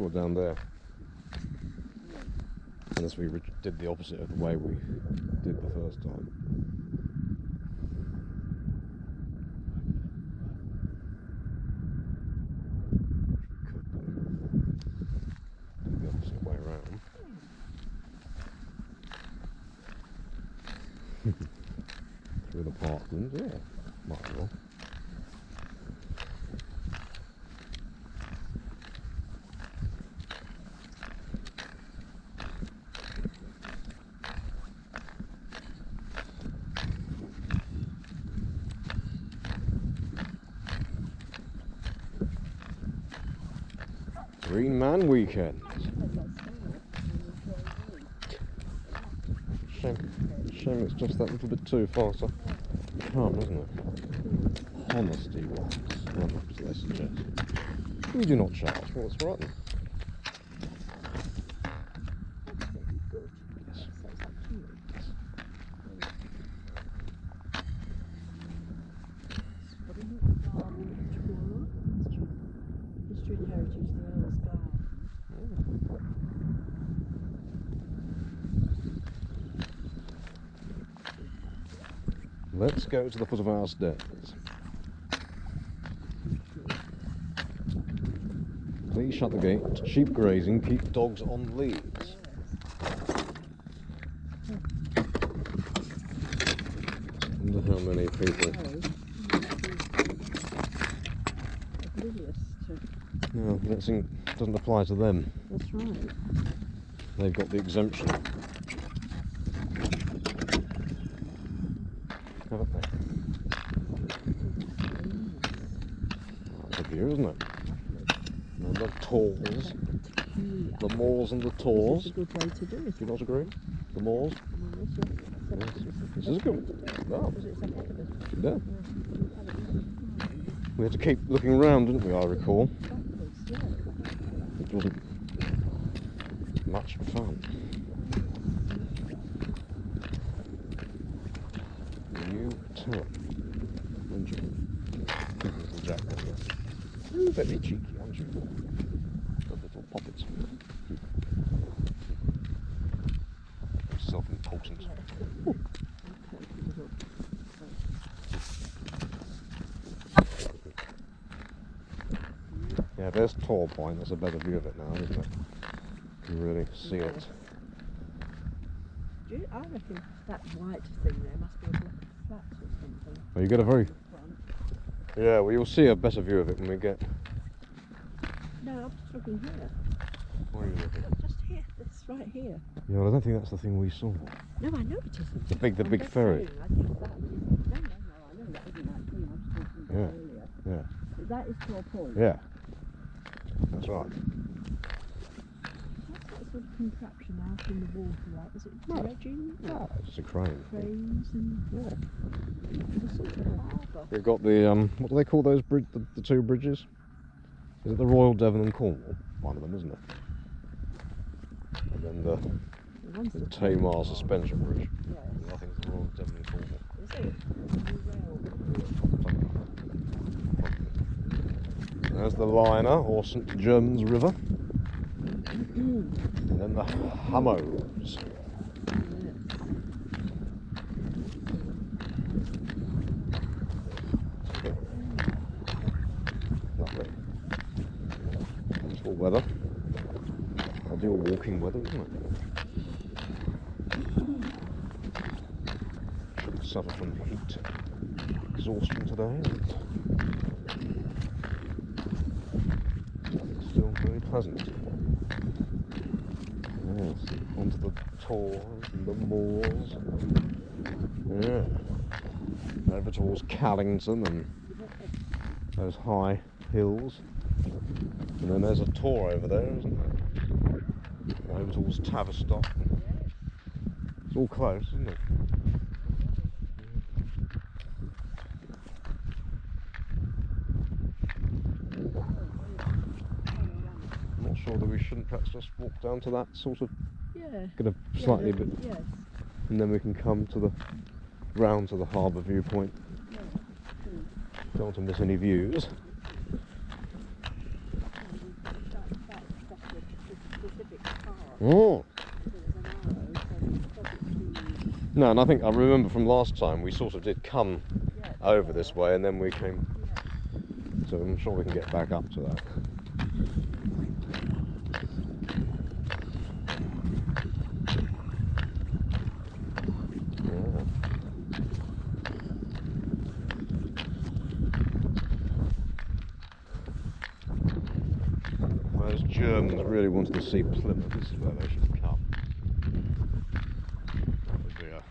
explore down there. Unless we did the opposite of the way we did the first time. Could do the opposite way around. Through the parkland, yeah, might as well. Green Man Weekend. Shame it's just that little bit too far, so calm, isn't it? Honesty wants, so they suggest. We do not charge, well, that's right then. Yes. History and Heritage, the Earl's Garden. Let's go to the foot of our stairs. Please shut the gate. Sheep grazing, keep dogs on leads. I wonder how many people. Oblivious to. No, that doesn't apply to them. That's right. They've got the exemption. Haven't they? That's a view, isn't it? And the tors, the moors and the tors. It's a good way to do it. Do you not agree? The moors? Yes. This is a good one. Yeah. We had to keep looking around, didn't we, I recall? It wasn't much fun. New turn. Little Jack. Ooh, very cheeky, aren't you? The little poppets. Self-important. Yeah, there's Tor Point. That's a better view of it now, isn't it? You can really see it. I reckon that white thing there must be a block of flats or something. Well, you get a very... Yeah, well, you'll see a better view of it when we get... No, I'm just looking here. Where are you looking? Look, just here, this right here. Yeah, well, I don't think that's the thing we saw. No, I know it isn't. The big ferry. I think that is... No, I know that isn't that thing I was talking about earlier. Yeah. But that is Tor Point. Yeah. That's right. What's that sort of contraption out in the water like? Is it dredging? No, it's just a crane. Cranes and... Yeah. It's sort of harbour. We've got the, what do they call those the two bridges? Is it the Royal Devon and Cornwall? One of them, isn't it? And then the Tamar suspension bridge. Yes. I think it's the Royal Devon and Cornwall. Is it? There's the Liner, or St Germans River. And then the Hummos. Lovely. Beautiful weather. Ideal walking weather, isn't it? Shouldn't suffer from heat exhaustion today. Still very pleasant. Yes, onto the tors and the moors. Yeah. Over towards Callington and those high hills. And then there's a tor over there, isn't there? Over towards Tavistock. It's all close, isn't it? I'm not sure that we shouldn't perhaps just walk down to that sort of, get a slightly bit, and then we can come to the round to the harbour viewpoint. Don't want to miss any views. Oh. It was an arrow, so we crossed it between No, and I think I remember from last time we sort of did come yeah, over this way and then we came, yeah. so I'm sure we can get back up to that. Yeah. Well, those Germans really wanted to see Plymouth. This is where they should come. That would be a...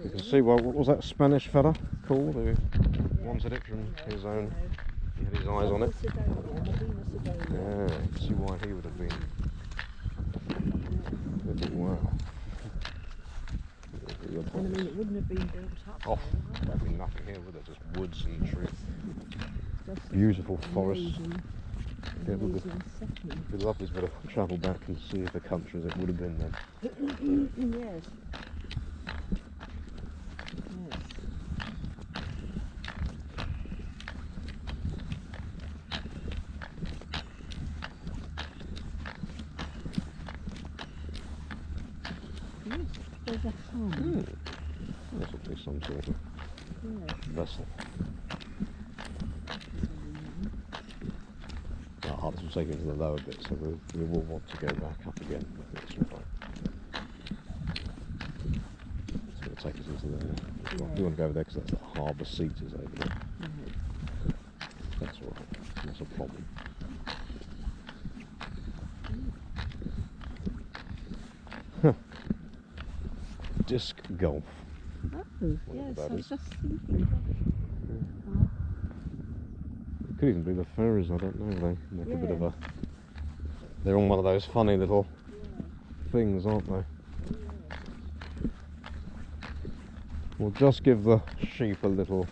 You can see, well, what was that Spanish fella called who wanted it from his own... He had his eyes on it. Yeah, you can see why he would have been... Wow. And I mean, it wouldn't have been built up. Oh, there'd be nothing here, would there? Just woods and trees. Just Beautiful forest. amazing, Yeah, it would amazing setting. be lovely to be able to travel back and see the country as it would have been then. Yes. Yes. Yes, there's a hum. This would be some sort of Yes. vessel. I'll just take it to the lower bit, so we will want to go back up again. I think it's right. It's going to take us into there. We want to go over there because that's the harbour seat is over there. That's all right. That's a problem. Disc golf. Oh, yes, that I was is. just thinking. It could even be the ferries, I don't know. They make a bit of Yeah. a... They're on one of those funny little things, aren't they? We'll just give the sheep a little...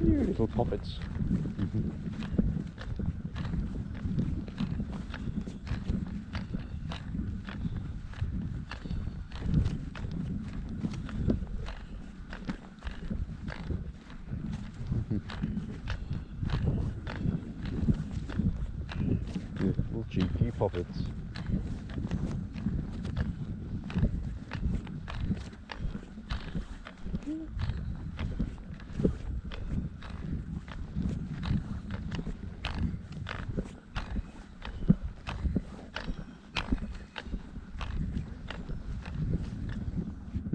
You little poppets. Little cheeky poppets.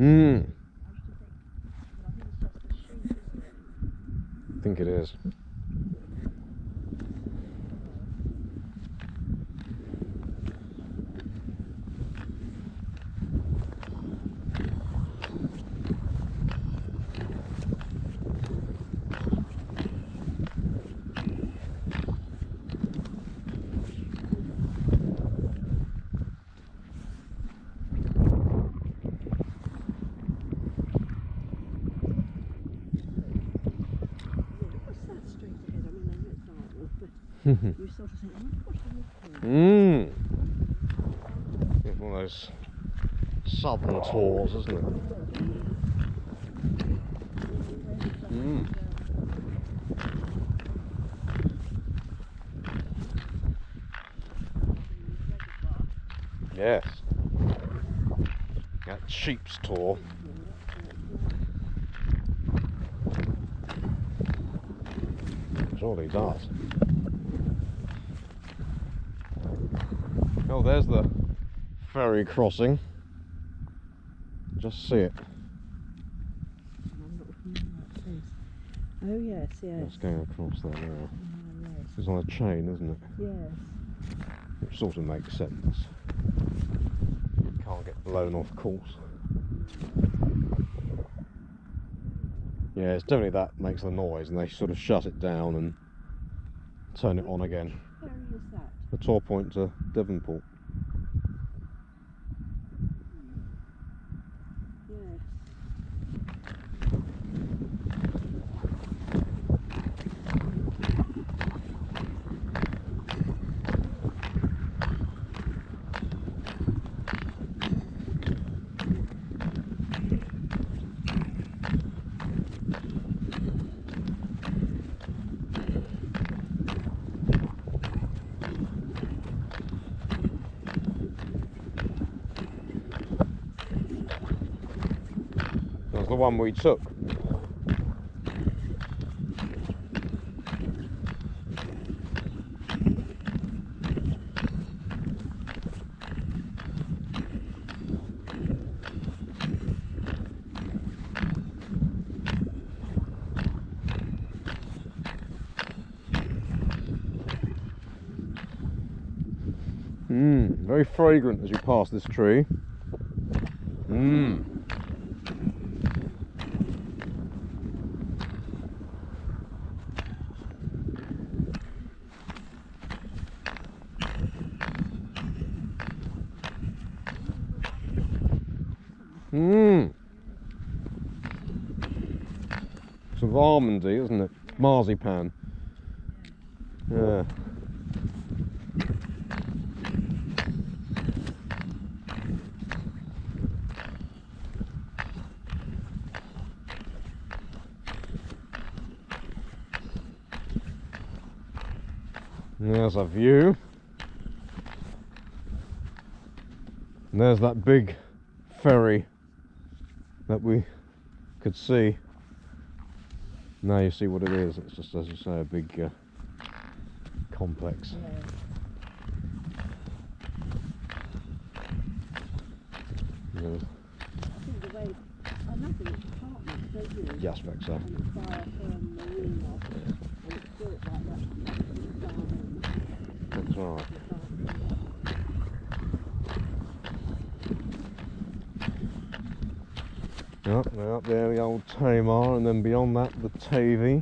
I think it is. You sort of think, what are they doing? It's one of those southern tours, isn't it? Yes. That sheep's tour. Surely does. Oh, there's the ferry crossing. Just see it. Oh yes, yes. It's going across there now. Oh, yes. It's on a chain, isn't it? Yes. Which sort of makes sense. Can't get blown off course. Yeah, it's definitely that makes the noise, and they sort of shut it down and turn it on again. What ferry is that? the tour point to Devonport. Yes. That's the one we took. Very fragrant as you pass this tree. Sort of almondy, isn't it? Marzipan. Yeah. And there's a view. And there's that big ferry that we could see. Now you see what it is. It's just, as you say, a big complex. Yeah. Yeah. I think the way, I imagine it's apartments, don't you? Yes, I think so. And it's by a marina, and it's built like that. That's right. Yep, they're up there, the old Tamar, and then beyond that, the Tavy.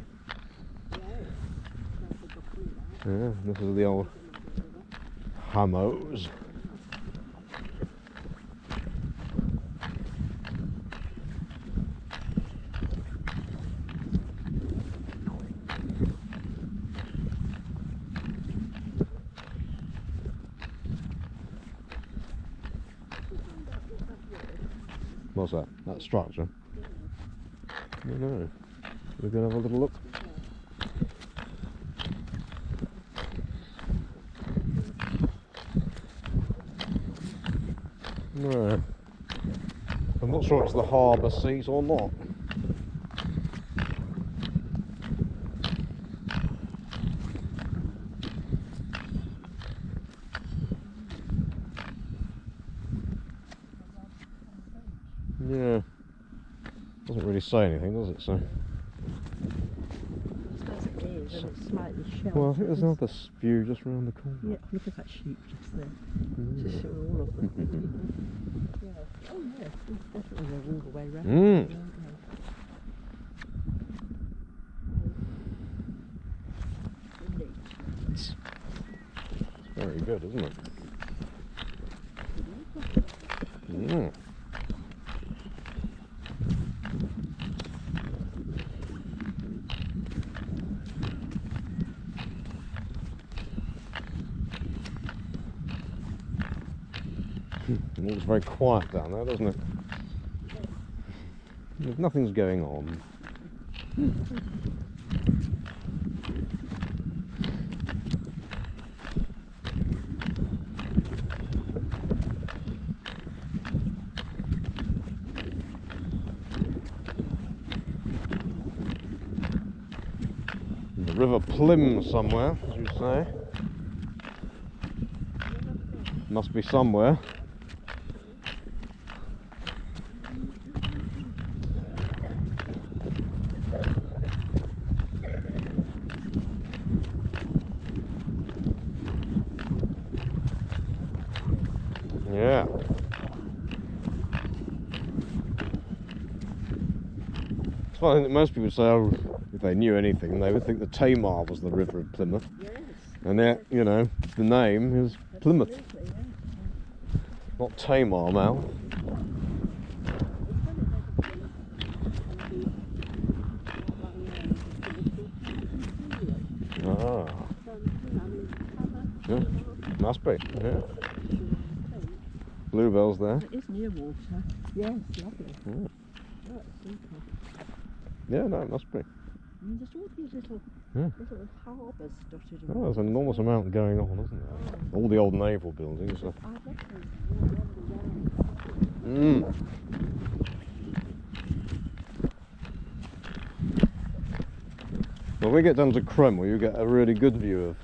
Yeah, this is the old Hammos. What's that? That structure? I don't know. We're going to have a little look. No. I'm not sure it's the harbour seat or not. Yeah. Doesn't really say anything, does it? So. As it is, and it's slightly sheltered. Well, I think there's another view just round the corner. Yeah, look at that sheep just there. Just show all of them. Yeah. Oh yeah, it's definitely all the way round. It's very good, isn't it? It looks very quiet down there, doesn't it? Nothing's going on. The River Plym somewhere, as you say. Must be somewhere. Yeah. It's funny that most people say, oh, if they knew anything, they would think the Tamar was the river of Plymouth. Yes. And that, you know, the name is Plymouth, Absolutely, yeah. not Tamar Mouth. Ah, yeah, must be. Yeah. Bluebells there. It is near water. Yes, lovely. Mm. Oh, it's super. Yeah, no, it must be. And there's all these little harbours dotted around. Oh, there's an enormous amount going on, isn't there? All the old naval buildings. I'd love to wander around. Mm. When we get down to Cromwell, you get a really good view of